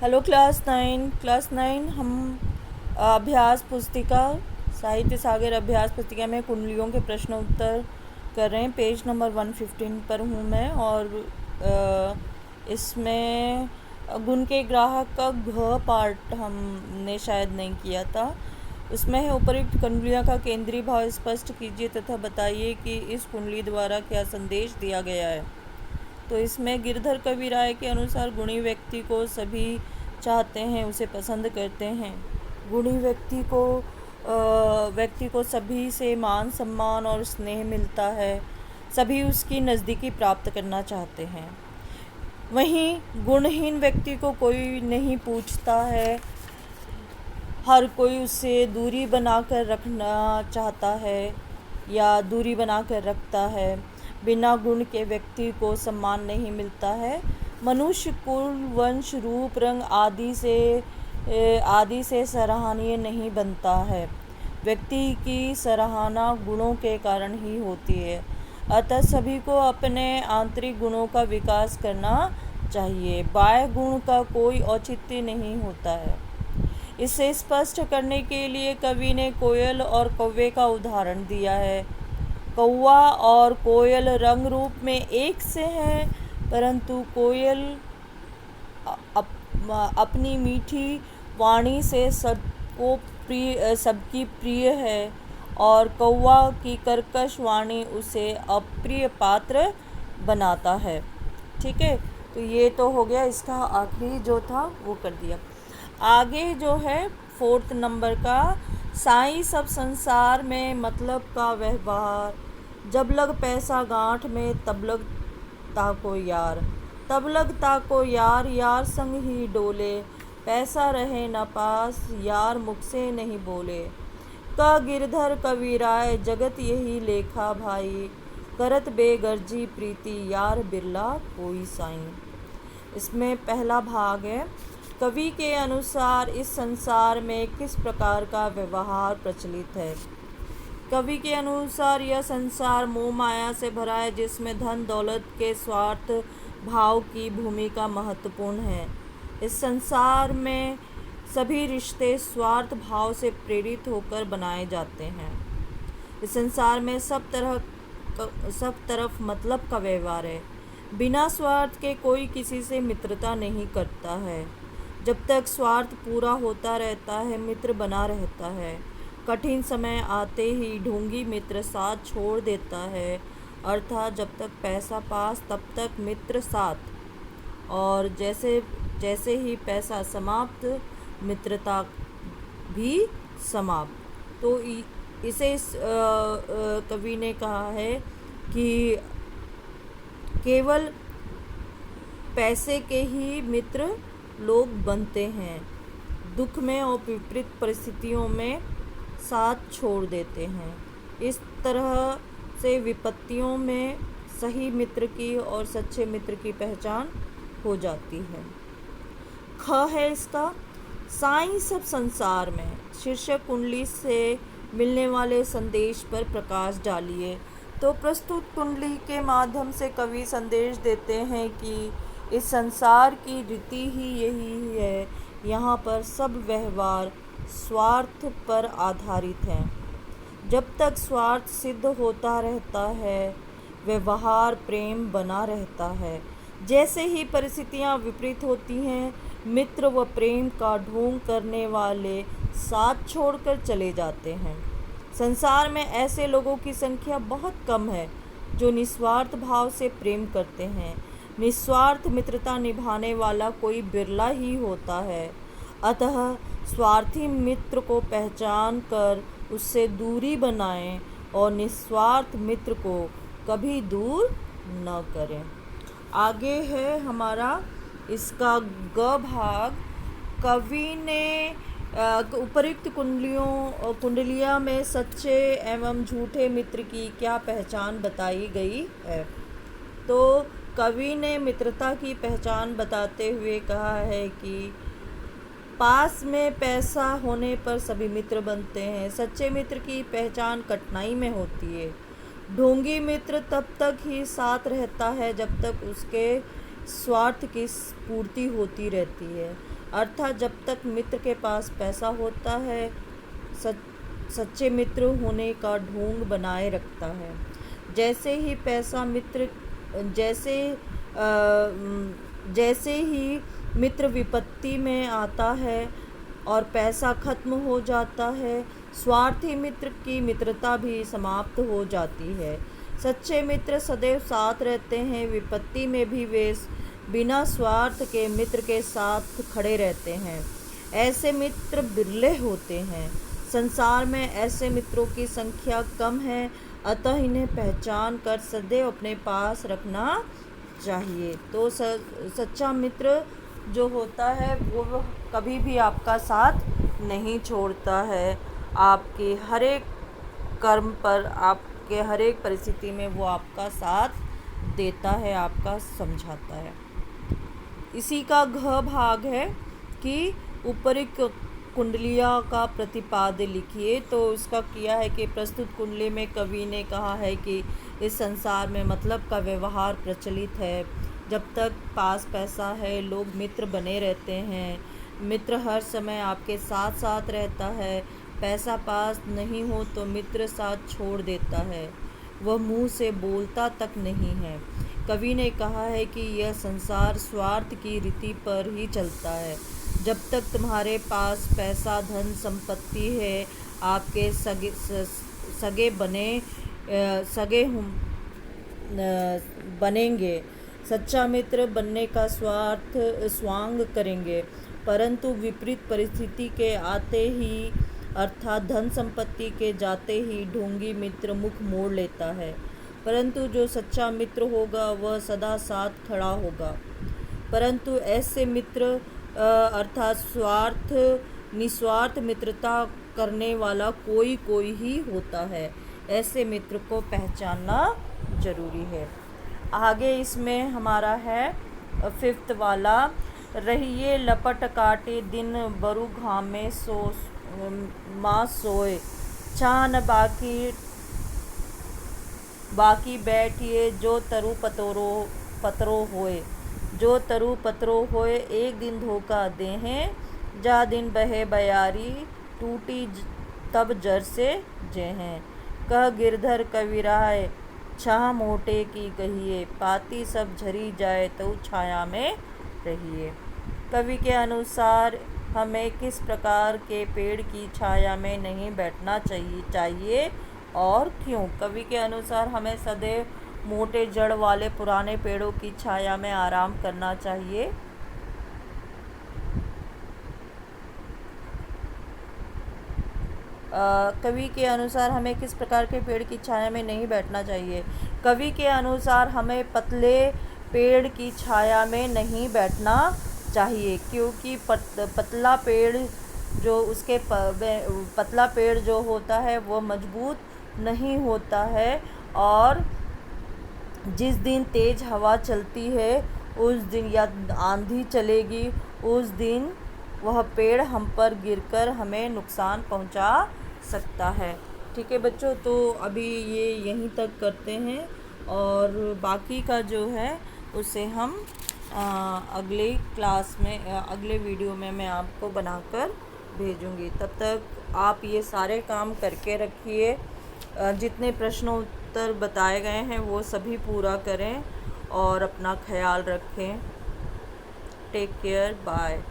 Hello class 9 हम अभ्यास पुस्तिका साहित्य सागर अभ्यास पुस्तिका में कुंडलियों के प्रश्न उत्तर कर रहे हैं। पेज नंबर 115 पर हूँ मैं और इसमें गुण के ग्राहक का घ पार्ट हमने शायद नहीं किया था। उसमें है उपर्युक्त कुंडलियों का केंद्रीय भाव स्पष्ट कीजिए तथा बताइए कि इस कुंडली द्वारा क्या संदेश दिया गया है। तो इसमें गिरधर कवि राय के अनुसार गुणी व्यक्ति को सभी चाहते हैं, उसे पसंद करते हैं। गुणी व्यक्ति को सभी से मान सम्मान और स्नेह मिलता है, सभी उसकी नज़दीकी प्राप्त करना चाहते हैं। वहीं गुणहीन व्यक्ति को कोई नहीं पूछता है, हर कोई उससे दूरी बनाकर रखना चाहता है या दूरी बनाकर रखता है। बिना गुण के व्यक्ति को सम्मान नहीं मिलता है। मनुष्य कुल वंश रूप रंग आदि से सराहनीय नहीं बनता है। व्यक्ति की सराहना गुणों के कारण ही होती है। अतः सभी को अपने आंतरिक गुणों का विकास करना चाहिए। बाह्य गुण का कोई औचित्य नहीं होता है। इसे स्पष्ट करने के लिए कवि ने कोयल और कौवे का उदाहरण दिया है। कौवा और कोयल रंग रूप में एक से हैं, परंतु कोयल अपनी मीठी वाणी से सबकी प्रिय है और कौवा की कर्कश वाणी उसे अप्रिय पात्र बनाता है। ठीक है, तो ये तो हो गया, इसका आखिरी जो था वो कर दिया। आगे जो है 4 नंबर का, साईं सब संसार में मतलब का व्यवहार, जब लग पैसा गांठ में तब लग ताको यार, तब लग ताको यार, यार संग ही डोले, पैसा रहे न पास यार मुख से नहीं बोले। क गिरधर कवि राय जगत यही लेखा भाई, करत बेगर्जी प्रीति यार बिरला कोई साईं। इसमें पहला भाग है, कवि के अनुसार इस संसार में किस प्रकार का व्यवहार प्रचलित है। कवि के अनुसार यह संसार मोह माया से भरा है, जिसमें धन दौलत के स्वार्थ भाव की भूमिका महत्वपूर्ण है। इस संसार में सभी रिश्ते स्वार्थ भाव से प्रेरित होकर बनाए जाते हैं। इस संसार में सब तरफ मतलब का व्यवहार है। बिना स्वार्थ के कोई किसी से मित्रता नहीं करता है। जब तक स्वार्थ पूरा होता रहता है, मित्र बना रहता है। कठिन समय आते ही ढोंगी मित्र साथ छोड़ देता है, अर्थात जब तक पैसा पास तब तक मित्र साथ, और जैसे जैसे ही पैसा समाप्त मित्रता भी समाप्त। तो इसे कवि ने कहा है कि केवल पैसे के ही मित्र लोग बनते हैं, दुख में और विपरीत परिस्थितियों में साथ छोड़ देते हैं। इस तरह से विपत्तियों में सही मित्र की और सच्चे मित्र की पहचान हो जाती है। ख है इसका, साईं सब संसार में, शीर्षक कुंडली से मिलने वाले संदेश पर प्रकाश डालिए। तो प्रस्तुत कुंडली के माध्यम से कवि संदेश देते हैं कि इस संसार की रीति ही यही है। यहाँ पर सब व्यवहार स्वार्थ पर आधारित है। जब तक स्वार्थ सिद्ध होता रहता है, व्यवहार प्रेम बना रहता है। जैसे ही परिस्थितियाँ विपरीत होती हैं, मित्र व प्रेम का ढोंग करने वाले साथ छोड़कर चले जाते हैं। संसार में ऐसे लोगों की संख्या बहुत कम है जो निस्वार्थ भाव से प्रेम करते हैं। निस्वार्थ मित्रता निभाने वाला कोई बिरला ही होता है। अतः स्वार्थी मित्र को पहचान कर उससे दूरी बनाएं और निस्वार्थ मित्र को कभी दूर न करें। आगे है हमारा इसका ग भाग। कवि ने उपर्युक्त कुंडलिया में सच्चे एवं झूठे मित्र की क्या पहचान बताई गई है। तो कवि ने मित्रता की पहचान बताते हुए कहा है कि पास में पैसा होने पर सभी मित्र बनते हैं। सच्चे मित्र की पहचान कठिनाई में होती है। ढोंगी मित्र तब तक ही साथ रहता है जब तक उसके स्वार्थ की पूर्ति होती रहती है। अर्थात जब तक मित्र के पास पैसा होता है, सच्चे मित्र होने का ढोंग बनाए रखता है। जैसे ही पैसा मित्र जैसे जैसे ही मित्र विपत्ति में आता है और पैसा खत्म हो जाता है, स्वार्थी मित्र की मित्रता भी समाप्त हो जाती है। सच्चे मित्र सदैव साथ रहते हैं, विपत्ति में भी वे बिना स्वार्थ के मित्र के साथ खड़े रहते हैं। ऐसे मित्र बिरले होते हैं। संसार में ऐसे मित्रों की संख्या कम है, अतः इन्हें पहचान कर सदैव अपने पास रखना चाहिए। तो सच्चा मित्र जो होता है वो कभी भी आपका साथ नहीं छोड़ता है। आपके हर एक कर्म पर, आपके हर एक परिस्थिति में वो आपका साथ देता है, आपका समझाता है। इसी का घ भाग है कि ऊपरी कुंडलिया का प्रतिपाद्य लिखिए। तो उसका किया है कि प्रस्तुत कुंडली में कवि ने कहा है कि इस संसार में मतलब का व्यवहार प्रचलित है। जब तक पास पैसा है, लोग मित्र बने रहते हैं। मित्र हर समय आपके साथ साथ रहता है। पैसा पास नहीं हो तो मित्र साथ छोड़ देता है, वह मुंह से बोलता तक नहीं है। कवि ने कहा है कि यह संसार स्वार्थ की रीति पर ही चलता है। जब तक तुम्हारे पास पैसा, धन, संपत्ति है, आपके सगे बनेंगे। सच्चा मित्र बनने का स्वांग करेंगे, परंतु विपरीत परिस्थिति के आते ही, अर्थात धन संपत्ति के जाते ही ढोंगी मित्र मुख मोड़ लेता है। परंतु जो सच्चा मित्र होगा वह सदा साथ खड़ा होगा। परंतु ऐसे मित्र अर्थात निस्वार्थ मित्रता करने वाला कोई ही होता है। ऐसे मित्र को पहचानना जरूरी है। आगे इसमें हमारा है 5th वाला, रहिए लपट काटे दिन बरु घामे माँ सोए, चान बाकी बैठिए जो तरु पतरो होए। जो तरु पतरो होए एक दिन धोखा देहें, जा दिन बहे बयारी टूटी तब जर से जेहें। कह गिरधर कविराय छाह मोटे की कहिए, पाती सब झरी जाए तो छाया में रहिए। कवि के अनुसार हमें किस प्रकार के पेड़ की छाया में नहीं बैठना चाहिए और क्यों? कवि के अनुसार हमें सदैव मोटे जड़ वाले पुराने पेड़ों की छाया में आराम करना चाहिए। कवि के अनुसार हमें किस प्रकार के पेड़ की छाया में नहीं बैठना चाहिए? कवि के अनुसार हमें पतले पेड़ की छाया में नहीं बैठना चाहिए, क्योंकि पतला पेड़ जो होता है वो मजबूत नहीं होता है, और जिस दिन तेज हवा चलती है उस दिन, या आंधी चलेगी उस दिन, वह पेड़ हम पर गिरकर हमें नुकसान पहुंचा सकता है। ठीक है बच्चों, तो अभी ये यहीं तक करते हैं और बाकी का जो है उसे हम अगले क्लास में, अगले वीडियो में मैं आपको बनाकर भेजूंगी। तब तक आप ये सारे काम करके रखिए। जितने प्रश्नोत्तर बताए गए हैं वो सभी पूरा करें और अपना ख्याल रखें। Take care, bye.